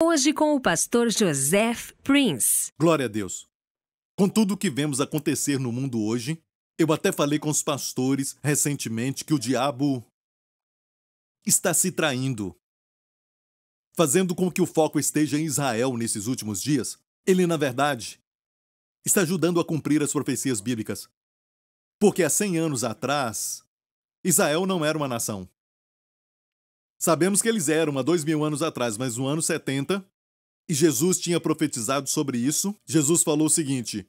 Hoje com o pastor Joseph Prince. Glória a Deus. Com tudo o que vemos acontecer no mundo hoje, eu até falei com os pastores recentemente que o diabo está se traindo, fazendo com que o foco esteja em Israel nesses últimos dias. Ele, na verdade, está ajudando a cumprir as profecias bíblicas. Porque há 100 anos atrás, Israel não era uma nação. Sabemos que eles eram há 2000 anos atrás, mas no ano 70, e Jesus tinha profetizado sobre isso. Jesus falou o seguinte: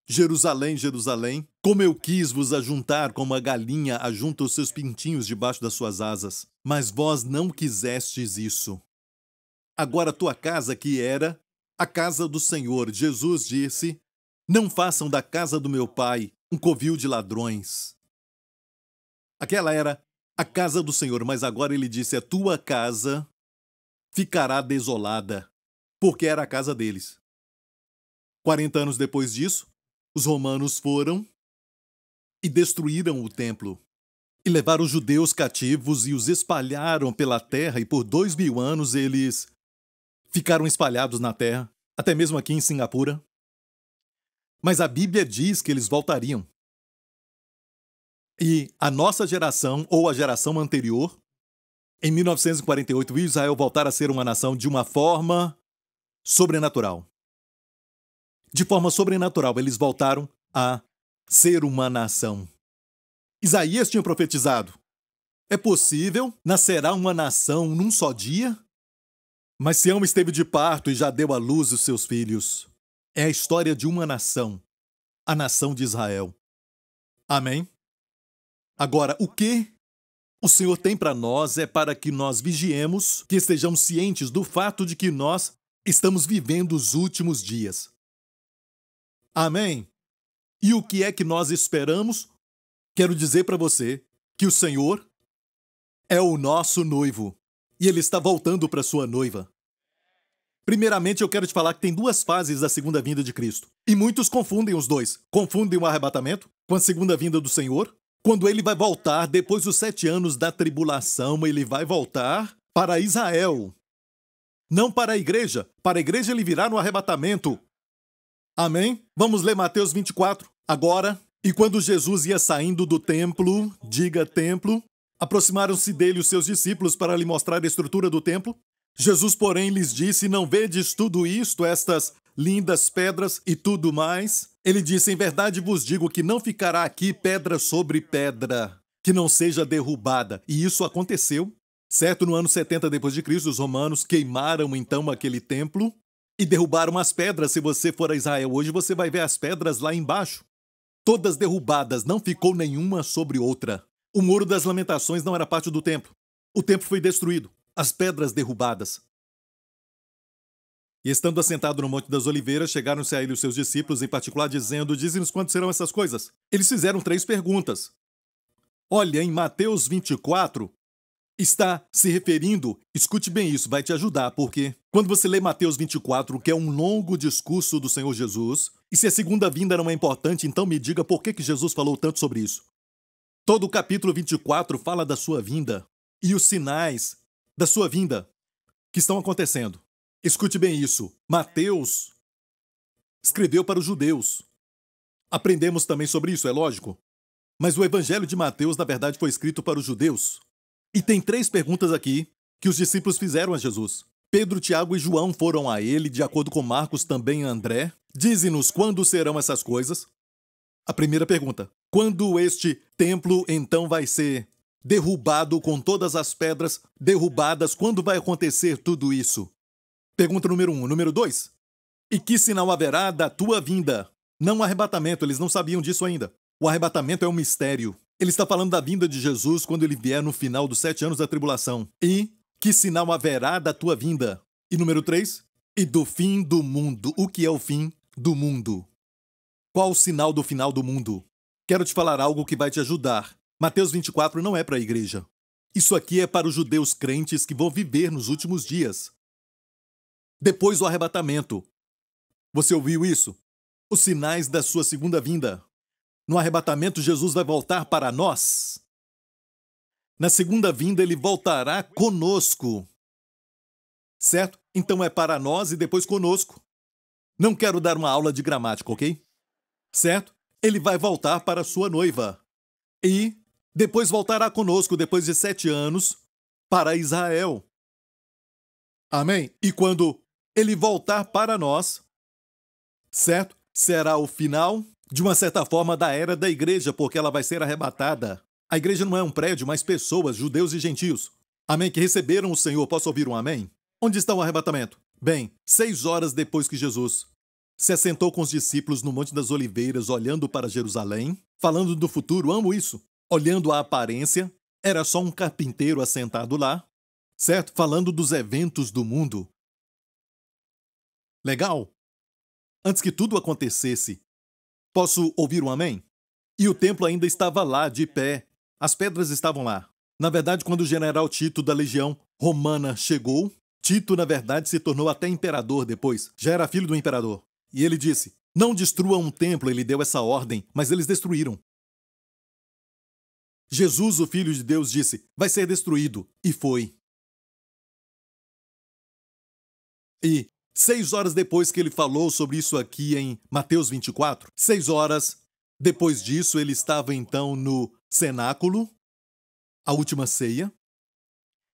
Jerusalém, Jerusalém, como eu quis vos ajuntar como a galinha ajunta os seus pintinhos debaixo das suas asas, mas vós não quisestes isso. Agora tua casa, que era a casa do Senhor, Jesus disse, não façam da casa do meu pai um covil de ladrões. Aquela era a casa do Senhor, mas agora ele disse, a tua casa ficará desolada, porque era a casa deles. 40 anos depois disso, os romanos foram e destruíram o templo, e levaram os judeus cativos e os espalharam pela terra, e por 2000 anos eles ficaram espalhados na terra, até mesmo aqui em Singapura. Mas a Bíblia diz que eles voltariam. E a nossa geração, ou a geração anterior, em 1948, viu Israel voltar a ser uma nação de uma forma sobrenatural. De forma sobrenatural, eles voltaram a ser uma nação. Isaías tinha profetizado: é possível, nascerá uma nação num só dia? Mas Sião esteve de parto e já deu à luz os seus filhos. É a história de uma nação, a nação de Israel. Amém? Agora, o que o Senhor tem para nós é para que nós vigiemos, que estejamos cientes do fato de que nós estamos vivendo os últimos dias. Amém? E o que é que nós esperamos? Quero dizer para você que o Senhor é o nosso noivo e Ele está voltando para sua noiva. Primeiramente, eu quero te falar que tem duas fases da segunda vinda de Cristo. E muitos confundem os dois. Confundem o arrebatamento com a segunda vinda do Senhor. Quando ele vai voltar, depois dos 7 anos da tribulação, ele vai voltar para Israel. Não para a igreja. Para a igreja ele virá no arrebatamento. Amém? Vamos ler Mateus 24 agora. E quando Jesus ia saindo do templo, diga templo, aproximaram-se dele os seus discípulos para lhe mostrar a estrutura do templo. Jesus, porém, lhes disse, não vedes tudo isto, estas lindas pedras e tudo mais? Ele disse, em verdade vos digo que não ficará aqui pedra sobre pedra, que não seja derrubada. E isso aconteceu, certo? No ano 70 depois de Cristo, os romanos queimaram então aquele templo e derrubaram as pedras. Se você for a Israel hoje, você vai ver as pedras lá embaixo. Todas derrubadas, não ficou nenhuma sobre outra. O Muro das Lamentações não era parte do templo. O templo foi destruído, as pedras derrubadas. E estando assentado no Monte das Oliveiras, chegaram-se a ele os seus discípulos, em particular, dizendo, dize-nos quando serão essas coisas. Eles fizeram 3 perguntas. Olha, em Mateus 24, está se referindo, escute bem isso, vai te ajudar, porque quando você lê Mateus 24, que é um longo discurso do Senhor Jesus, e se a segunda vinda não é importante, então me diga por que Jesus falou tanto sobre isso. Todo o capítulo 24 fala da sua vinda e os sinais da sua vinda que estão acontecendo. Escute bem isso. Mateus escreveu para os judeus. Aprendemos também sobre isso, é lógico. Mas o Evangelho de Mateus, na verdade, foi escrito para os judeus. E tem 3 perguntas aqui que os discípulos fizeram a Jesus. Pedro, Tiago e João foram a ele, de acordo com Marcos, também André. Dize-nos quando serão essas coisas. A primeira pergunta. Quando este templo, então, vai ser derrubado com todas as pedras derrubadas? Quando vai acontecer tudo isso? Pergunta número 1. Número 2. E que sinal haverá da tua vinda? Não o arrebatamento, eles não sabiam disso ainda. O arrebatamento é um mistério. Ele está falando da vinda de Jesus quando ele vier no final dos 7 anos da tribulação. E que sinal haverá da tua vinda? E número 3. E do fim do mundo. O que é o fim do mundo? Qual o sinal do final do mundo? Quero te falar algo que vai te ajudar. Mateus 24 não é para a igreja. Isso aqui é para os judeus crentes que vão viver nos últimos dias. Depois do arrebatamento. Você ouviu isso? Os sinais da sua segunda vinda. No arrebatamento, Jesus vai voltar para nós. Na segunda vinda, ele voltará conosco. Certo? então é para nós e depois conosco. Não quero dar uma aula de gramática, ok? Certo? Ele vai voltar para sua noiva. E depois voltará conosco, depois de 7 anos, para Israel. Amém? E quando ele voltar para nós, certo? Será o final, de uma certa forma, da era da igreja, porque ela vai ser arrebatada. A igreja não é um prédio, mas pessoas, judeus e gentios. Amém? Que receberam o Senhor. Posso ouvir um amém? Onde está o arrebatamento? Bem, 6 horas depois que Jesus se assentou com os discípulos no Monte das Oliveiras, olhando para Jerusalém, falando do futuro, amo isso. Olhando a aparência, era só um carpinteiro assentado lá, certo? Falando dos eventos do mundo. Legal? Antes que tudo acontecesse, posso ouvir um amém? E o templo ainda estava lá, de pé. As pedras estavam lá. Na verdade, quando o general Tito da Legião Romana chegou, Tito, na verdade, se tornou até imperador depois. Já era filho do imperador. E ele disse, não destruam um templo, ele deu essa ordem, mas eles destruíram. Jesus, o Filho de Deus, disse, vai ser destruído. E foi. E 6 horas depois que ele falou sobre isso aqui em Mateus 24, 6 horas depois disso, ele estava então no cenáculo, a última ceia,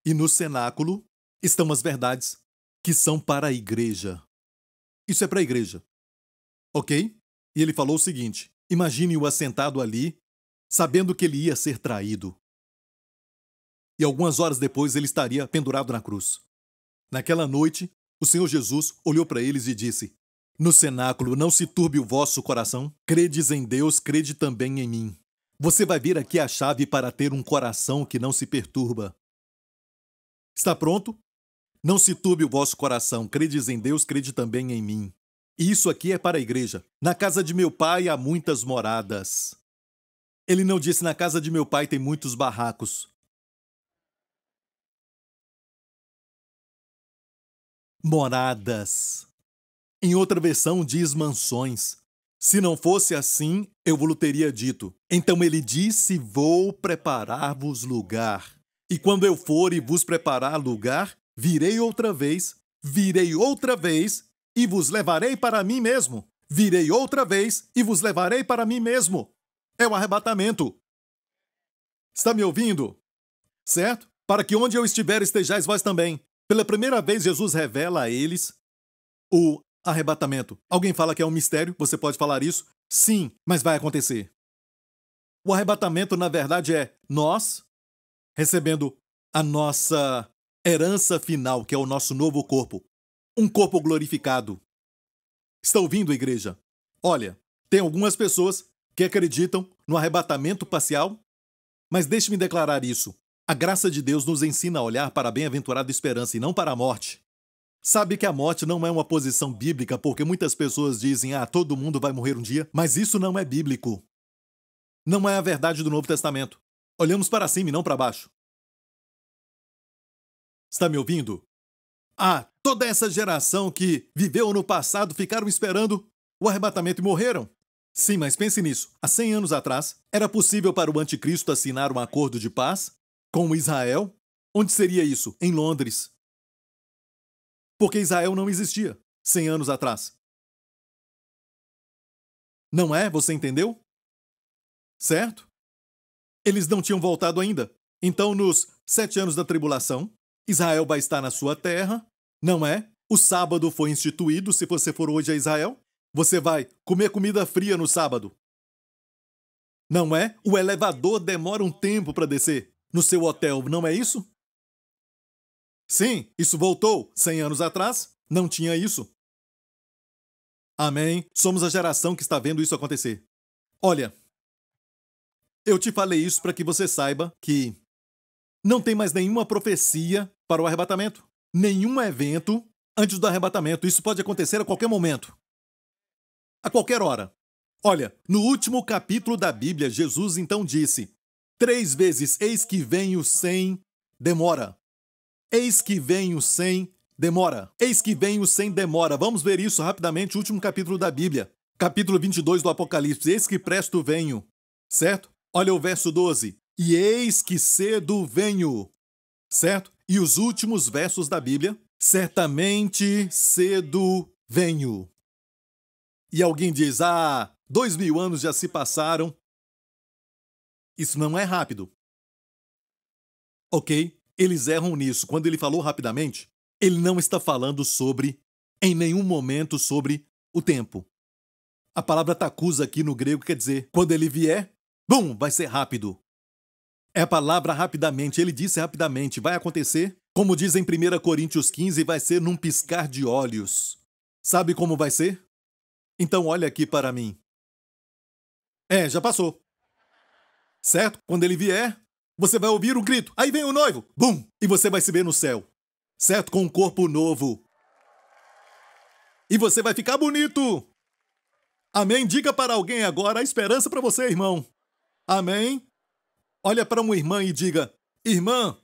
e no cenáculo estão as verdades que são para a igreja. Isso é para a igreja. Ok? E ele falou o seguinte, imagine-o assentado ali, sabendo que ele ia ser traído. E algumas horas depois ele estaria pendurado na cruz. Naquela noite, o Senhor Jesus olhou para eles e disse, no cenáculo, não se turbe o vosso coração, credes em Deus, crede também em mim. Você vai ver aqui a chave para ter um coração que não se perturba. Está pronto? Não se turbe o vosso coração, credes em Deus, crede também em mim. E isso aqui é para a igreja. Na casa de meu pai há muitas moradas. Ele não disse, na casa de meu pai tem muitos barracos. Moradas. Em outra versão diz mansões. Se não fosse assim, eu vos teria dito. Então ele disse, vou preparar-vos lugar. E quando eu for e vos preparar lugar, virei outra vez e vos levarei para mim mesmo. Virei outra vez e vos levarei para mim mesmo. É o arrebatamento. Está me ouvindo? Certo? Para que onde eu estiver estejais vós também. Pela primeira vez, Jesus revela a eles o arrebatamento. Alguém fala que é um mistério? Você pode falar isso? Sim, mas vai acontecer. O arrebatamento, na verdade, é nós recebendo a nossa herança final, que é o nosso novo corpo. Um corpo glorificado. Está ouvindo, igreja? Olha, tem algumas pessoas que acreditam no arrebatamento parcial, mas deixe-me declarar isso. A graça de Deus nos ensina a olhar para a bem-aventurada esperança e não para a morte. Sabe que a morte não é uma posição bíblica, porque muitas pessoas dizem, todo mundo vai morrer um dia, mas isso não é bíblico. Não é a verdade do Novo Testamento. Olhamos para cima e não para baixo. Está me ouvindo? Toda essa geração que viveu no passado ficaram esperando o arrebatamento e morreram. Sim, mas pense nisso. Há 100 anos atrás, era possível para o anticristo assinar um acordo de paz com Israel? Onde seria isso? Em Londres. Porque Israel não existia 100 anos atrás. Não é? Você entendeu? Certo? Eles não tinham voltado ainda. Então, nos 7 anos da tribulação, Israel vai estar na sua terra, não é? O sábado foi instituído, se você for hoje a Israel. Você vai comer comida fria no sábado. Não é? O elevador demora um tempo para descer no seu hotel, não é isso? Sim, isso voltou. 100 anos atrás, não tinha isso. Amém? Somos a geração que está vendo isso acontecer. Olha, eu te falei isso para que você saiba que não tem mais nenhuma profecia para o arrebatamento. Nenhum evento antes do arrebatamento. Isso pode acontecer a qualquer momento. A qualquer hora. Olha, no último capítulo da Bíblia, Jesus então disse 3 vezes, eis que venho sem demora. Eis que venho sem demora. Eis que venho sem demora. Vamos ver isso rapidamente, o último capítulo da Bíblia. Capítulo 22 do Apocalipse. Eis que presto venho. Certo? Olha o verso 12. E eis que cedo venho. Certo? E os últimos versos da Bíblia certamente cedo venho. E alguém diz, 2000 anos já se passaram. Isso não é rápido. Ok? Eles erram nisso. Quando ele falou rapidamente, ele não está falando em nenhum momento, sobre o tempo. A palavra takusa aqui no grego quer dizer, quando ele vier, vai ser rápido. É a palavra rapidamente. Ele disse rapidamente, vai acontecer. Como diz em 1 Coríntios 15, vai ser num piscar de olhos. Sabe como vai ser? Então olha aqui para mim. Já passou. Certo? Quando ele vier, você vai ouvir um grito. Aí vem o noivo. Bum! E você vai se ver no céu. Certo? Com um corpo novo. E você vai ficar bonito. Amém? Diga para alguém agora a esperança para você, irmão. Amém? Olha para uma irmã e diga, irmã,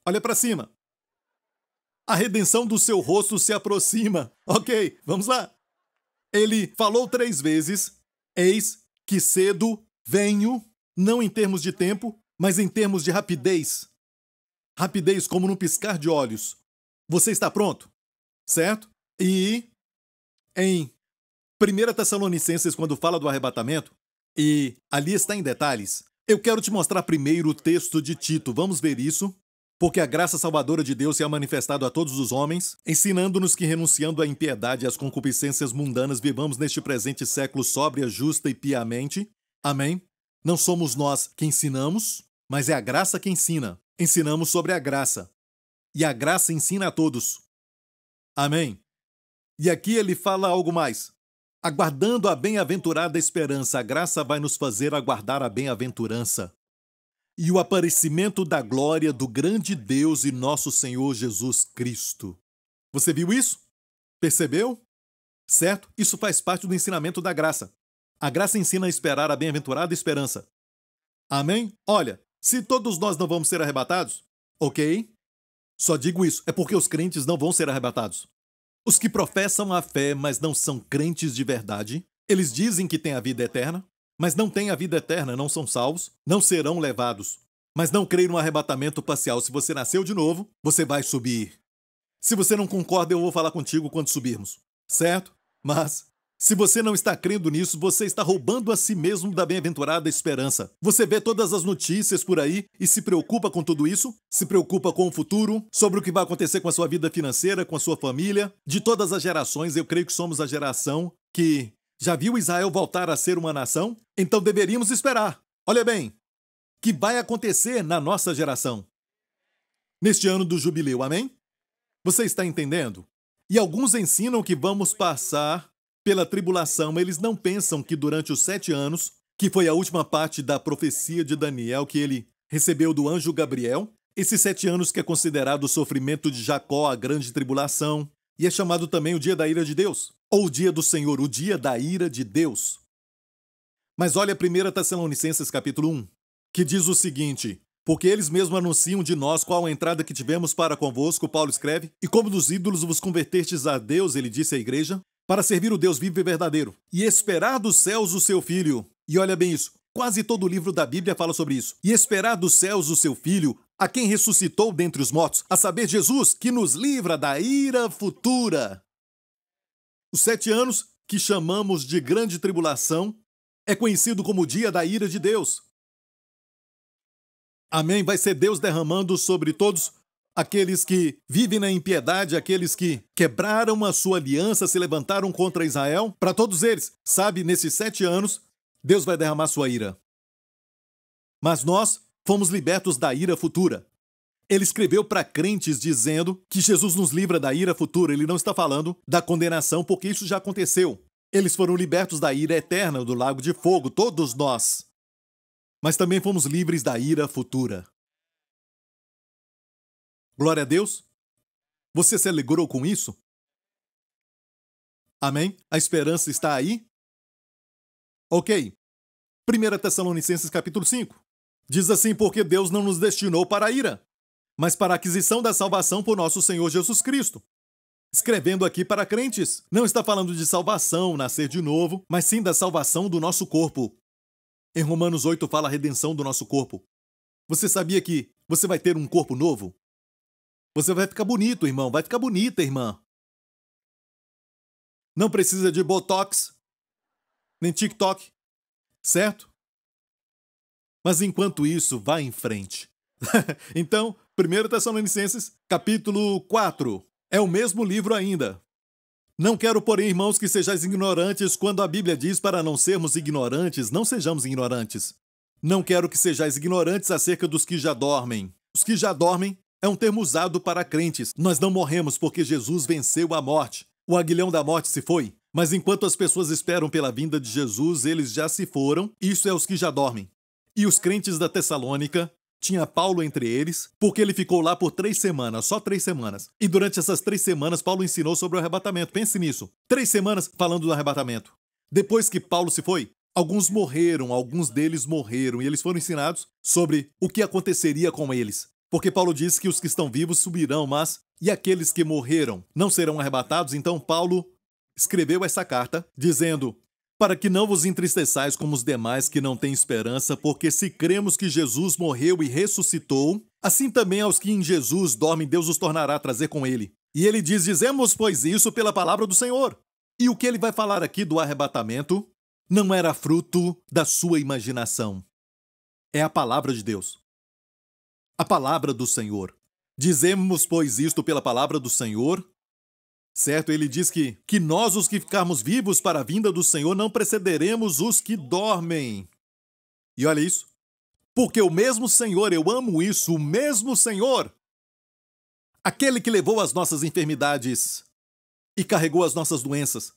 olha para cima. A redenção do seu rosto se aproxima. Ok, vamos lá. Ele falou 3 vezes, eis que cedo venho, não em termos de tempo, mas em termos de rapidez. Rapidez como num piscar de olhos. Você está pronto? Certo? E em 1 Tessalonicenses, quando fala do arrebatamento, e ali está em detalhes, eu quero te mostrar primeiro o texto de Tito. Vamos ver isso, porque a graça salvadora de Deus se ha manifestado a todos os homens, ensinando-nos que, renunciando à impiedade e às concupiscências mundanas, vivamos neste presente século sóbria, justa e piamente. Amém? Não somos nós que ensinamos, mas é a graça que ensina. Ensinamos sobre a graça. E a graça ensina a todos. Amém? E aqui ele fala algo mais. Aguardando a bem-aventurada esperança, a graça vai nos fazer aguardar a bem-aventurança. E o aparecimento da glória do grande Deus e nosso Senhor Jesus Cristo. Você viu isso? Percebeu? Certo? Isso faz parte do ensinamento da graça. A graça ensina a esperar a bem-aventurada esperança. Amém? Olha, se todos nós não vamos ser arrebatados, ok? Só digo isso, é porque os crentes não vão ser arrebatados. Os que professam a fé, mas não são crentes de verdade, eles dizem que têm a vida eterna, mas não têm a vida eterna, não são salvos, não serão levados. Mas não creio no arrebatamento parcial. Se você nasceu de novo, você vai subir. Se você não concorda, eu vou falar contigo quando subirmos. Certo? Mas, se você não está crendo nisso, você está roubando a si mesmo da bem-aventurada esperança. Você vê todas as notícias por aí e se preocupa com tudo isso? Se preocupa com o futuro? Sobre o que vai acontecer com a sua vida financeira, com a sua família? De todas as gerações, eu creio que somos a geração que já viu Israel voltar a ser uma nação? Então deveríamos esperar. Olha bem, que vai acontecer na nossa geração. Neste ano do jubileu, amém? Você está entendendo? E alguns ensinam que vamos passar pela tribulação. Eles não pensam que durante os 7 anos, que foi a última parte da profecia de Daniel que ele recebeu do anjo Gabriel, esses 7 anos que é considerado o sofrimento de Jacó, a grande tribulação, e é chamado também o dia da ira de Deus, ou o dia do Senhor, o dia da ira de Deus. Mas olha 1 Tessalonicenses capítulo 1, que diz o seguinte: porque eles mesmos anunciam de nós qual a entrada que tivemos para convosco, Paulo escreve, e como dos ídolos vos convertestes a Deus, ele disse à igreja, para servir o Deus vivo e verdadeiro, e esperar dos céus o seu Filho. E olha bem isso, quase todo o livro da Bíblia fala sobre isso. E esperar dos céus o seu Filho, a quem ressuscitou dentre os mortos, a saber, Jesus, que nos livra da ira futura. Os 7 anos, que chamamos de grande tribulação, é conhecido como o dia da ira de Deus. Amém? Vai ser Deus derramando sobre todos aqueles que vivem na impiedade, aqueles que quebraram a sua aliança, se levantaram contra Israel. Para todos eles, sabe, nesses 7 anos, Deus vai derramar sua ira. Mas nós fomos libertos da ira futura. Ele escreveu para crentes dizendo que Jesus nos livra da ira futura. Ele não está falando da condenação, porque isso já aconteceu. Eles foram libertos da ira eterna do lago de fogo, todos nós. Mas também fomos livres da ira futura. Glória a Deus. Você se alegrou com isso? Amém? A esperança está aí? Ok. 1 Tessalonicenses capítulo 5. Diz assim, porque Deus não nos destinou para a ira, mas para a aquisição da salvação por nosso Senhor Jesus Cristo. Escrevendo aqui para crentes, não está falando de salvação, nascer de novo, mas sim da salvação do nosso corpo. Em Romanos 8 fala a redenção do nosso corpo. Você sabia que você vai ter um corpo novo? Você vai ficar bonito, irmão. Vai ficar bonita, irmã. Não precisa de Botox, nem TikTok, certo? Mas enquanto isso, vá em frente. Então, 1 Tessalonicenses, capítulo 4. É o mesmo livro ainda. Não quero, porém, irmãos, que sejais ignorantes quando a Bíblia diz para não sermos ignorantes, não sejamos ignorantes. Não quero que sejais ignorantes acerca dos que já dormem. Os que já dormem é um termo usado para crentes. Nós não morremos porque Jesus venceu a morte. O aguilhão da morte se foi. Mas enquanto as pessoas esperam pela vinda de Jesus, eles já se foram. Isso é os que já dormem. E os crentes da Tessalônica, tinha Paulo entre eles, porque ele ficou lá por 3 semanas, só 3 semanas. E durante essas 3 semanas, Paulo ensinou sobre o arrebatamento. Pense nisso. 3 semanas falando do arrebatamento. Depois que Paulo se foi, alguns morreram, alguns deles morreram, e eles foram ensinados sobre o que aconteceria com eles. Porque Paulo disse que os que estão vivos subirão, mas e aqueles que morreram não serão arrebatados? Então Paulo escreveu essa carta dizendo: para que não vos entristeçais como os demais que não têm esperança, porque se cremos que Jesus morreu e ressuscitou, assim também aos que em Jesus dormem Deus os tornará a trazer com ele. E ele diz: dizemos, pois, isso pela palavra do Senhor. E o que ele vai falar aqui do arrebatamento não era fruto da sua imaginação. É a palavra de Deus. A palavra do Senhor. Dizemos, pois, isto pela palavra do Senhor. Certo? Ele diz que nós, os que ficarmos vivos para a vinda do Senhor, não precederemos os que dormem. E olha isso. Porque o mesmo Senhor, eu amo isso, o mesmo Senhor, aquele que levou as nossas enfermidades e carregou as nossas doenças.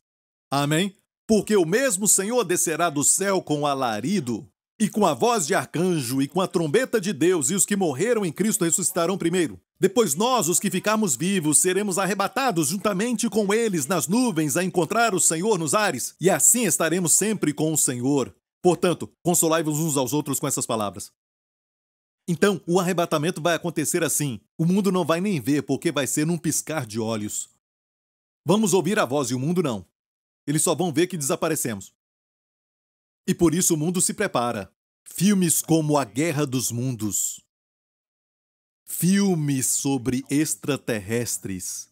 Amém? Porque o mesmo Senhor descerá do céu com alarido, e com a voz de arcanjo, e com a trombeta de Deus, e os que morreram em Cristo ressuscitarão primeiro. Depois nós, os que ficarmos vivos, seremos arrebatados juntamente com eles nas nuvens a encontrar o Senhor nos ares, e assim estaremos sempre com o Senhor. Portanto, consolai-vos uns aos outros com essas palavras. Então, o arrebatamento vai acontecer assim. O mundo não vai nem ver, porque vai ser num piscar de olhos. Vamos ouvir a voz e o mundo não. Eles só vão ver que desaparecemos. E por isso o mundo se prepara. Filmes como A Guerra dos Mundos. Filmes sobre extraterrestres.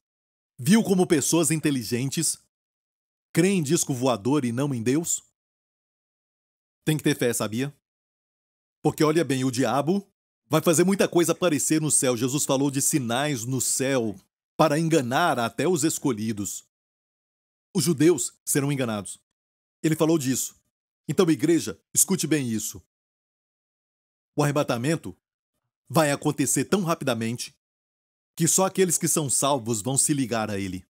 Viu como pessoas inteligentes creem em disco voador e não em Deus? Tem que ter fé, sabia? Porque olha bem, o diabo vai fazer muita coisa aparecer no céu. Jesus falou de sinais no céu para enganar até os escolhidos. Os judeus serão enganados. Ele falou disso. Então, igreja, escute bem isso. O arrebatamento vai acontecer tão rapidamente que só aqueles que são salvos vão se ligar a ele.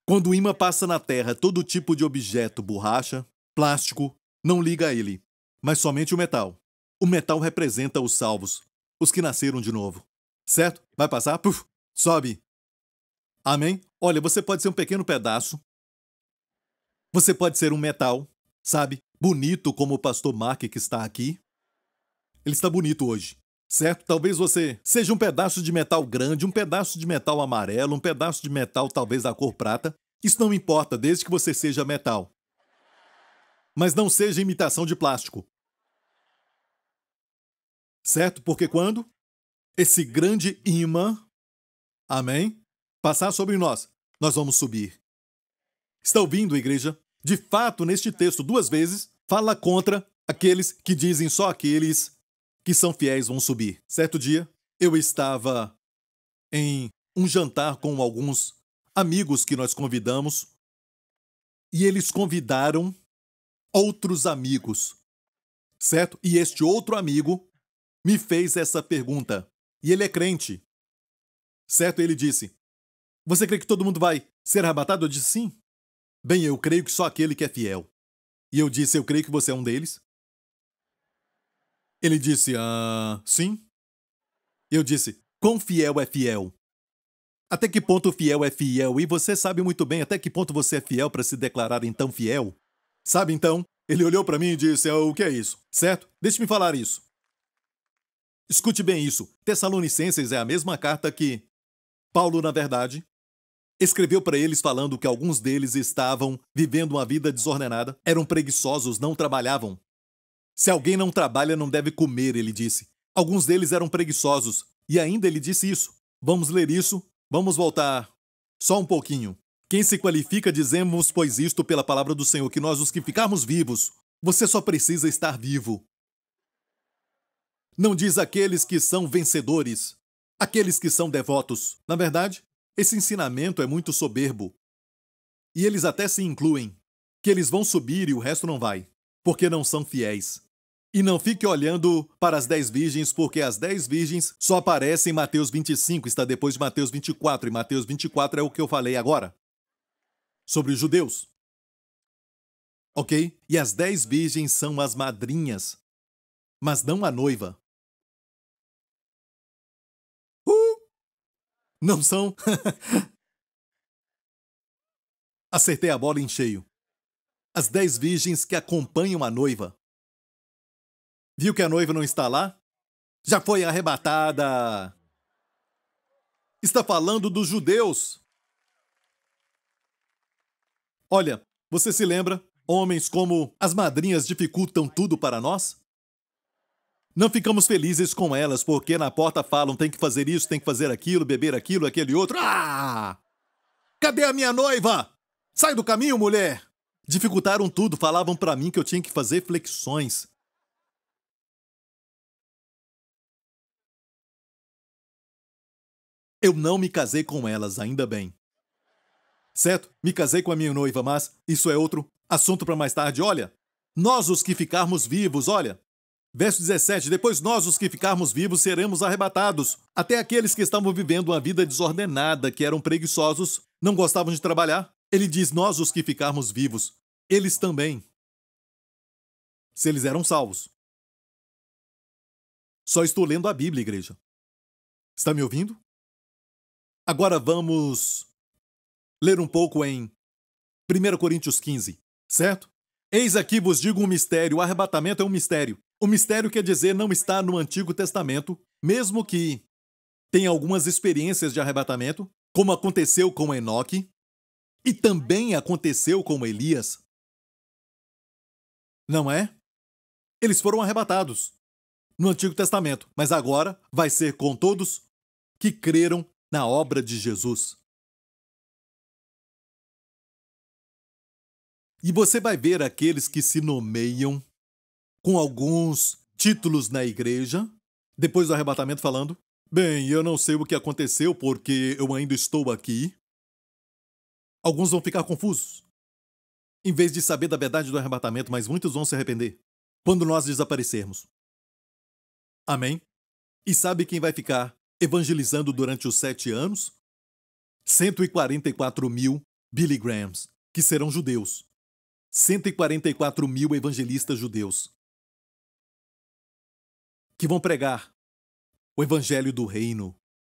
Quando o imã passa na terra, todo tipo de objeto, borracha, plástico, não liga a ele, mas somente o metal. O metal representa os salvos, os que nasceram de novo. Certo? Vai passar? Puf, sobe. Amém? Olha, você pode ser um pequeno pedaço. Você pode ser um metal, sabe? Bonito como o pastor Mark que está aqui. Ele está bonito hoje, certo? Talvez você seja um pedaço de metal grande, um pedaço de metal amarelo, um pedaço de metal talvez da cor prata. Isso não importa, desde que você seja metal. Mas não seja imitação de plástico. Certo? Porque quando esse grande imã, amém, passar sobre nós, nós vamos subir. Está ouvindo, igreja? De fato, neste texto, 2 vezes, fala contra aqueles que dizem só aqueles que são fiéis vão subir. Certo dia, eu estava em um jantar com alguns amigos que nós convidamos e eles convidaram outros amigos, certo? E este outro amigo me fez essa pergunta. E ele é crente, certo? Ele disse: você crê que todo mundo vai ser arrebatado? Eu disse sim. Bem, eu creio que só aquele que é fiel. E eu disse: eu creio que você é um deles. Ele disse: sim. Eu disse: quão fiel é fiel? Até que ponto o fiel é fiel? E você sabe muito bem até que ponto você é fiel para se declarar então fiel. Sabe então? Ele olhou para mim e disse: o que é isso? Certo? Deixe-me falar isso. Escute bem isso. Tessalonicenses é a mesma carta que Paulo, na verdade, escreveu para eles falando que alguns deles estavam vivendo uma vida desordenada, eram preguiçosos, não trabalhavam. Se alguém não trabalha, não deve comer, ele disse. Alguns deles eram preguiçosos. E ainda ele disse isso. Vamos ler isso Vamos voltar só um pouquinho. Quem se qualifica, dizemos, pois isto pela palavra do Senhor, que nós os que ficarmos vivos, você só precisa estar vivo. Não diz aqueles que são vencedores, aqueles que são devotos. Na verdade, esse ensinamento é muito soberbo. E eles até se incluem, que eles vão subir e o resto não vai, porque não são fiéis. E não fique olhando para as 10 virgens, porque as 10 virgens só aparecem em Mateus 25, está depois de Mateus 24, e Mateus 24 é o que eu falei agora, sobre os judeus. Ok? E as 10 virgens são as madrinhas, mas não a noiva. Não são? Acertei a bola em cheio. As 10 virgens que acompanham a noiva. Viu que a noiva não está lá? Já foi arrebatada. Está falando dos judeus. Olha, você se lembra? Homens como as madrinhas dificultam tudo para nós? Não ficamos felizes com elas porque na porta falam tem que fazer isso, tem que fazer aquilo, beber aquilo, aquele outro. Ah! Cadê a minha noiva? Sai do caminho, mulher! Dificultaram tudo, falavam para mim que eu tinha que fazer flexões. Eu não me casei com elas, ainda bem. Certo? Me casei com a minha noiva, mas isso é outro assunto para mais tarde. Olha, nós os que ficarmos vivos, olha. Verso 17, depois nós os que ficarmos vivos seremos arrebatados. Até aqueles que estavam vivendo uma vida desordenada, que eram preguiçosos, não gostavam de trabalhar. Ele diz, nós os que ficarmos vivos. Eles também. Se eles eram salvos. Só estou lendo a Bíblia, igreja. Está me ouvindo? Agora vamos ler um pouco em 1 Coríntios 15, certo? Eis aqui vos digo um mistério, o arrebatamento é um mistério. O mistério quer dizer não está no Antigo Testamento, mesmo que tenha algumas experiências de arrebatamento, como aconteceu com Enoque, e também aconteceu com Elias. Não é? Eles foram arrebatados no Antigo Testamento, mas agora vai ser com todos que creram na obra de Jesus. E você vai ver aqueles que se nomeiam com alguns títulos na igreja, depois do arrebatamento falando, bem, eu não sei o que aconteceu porque eu ainda estou aqui. Alguns vão ficar confusos, em vez de saber da verdade do arrebatamento, mas muitos vão se arrepender quando nós desaparecermos. Amém? E sabe quem vai ficar evangelizando durante os 7 anos? 144 mil Billy Grahams, que serão judeus. 144 mil evangelistas judeus que vão pregar o evangelho do reino.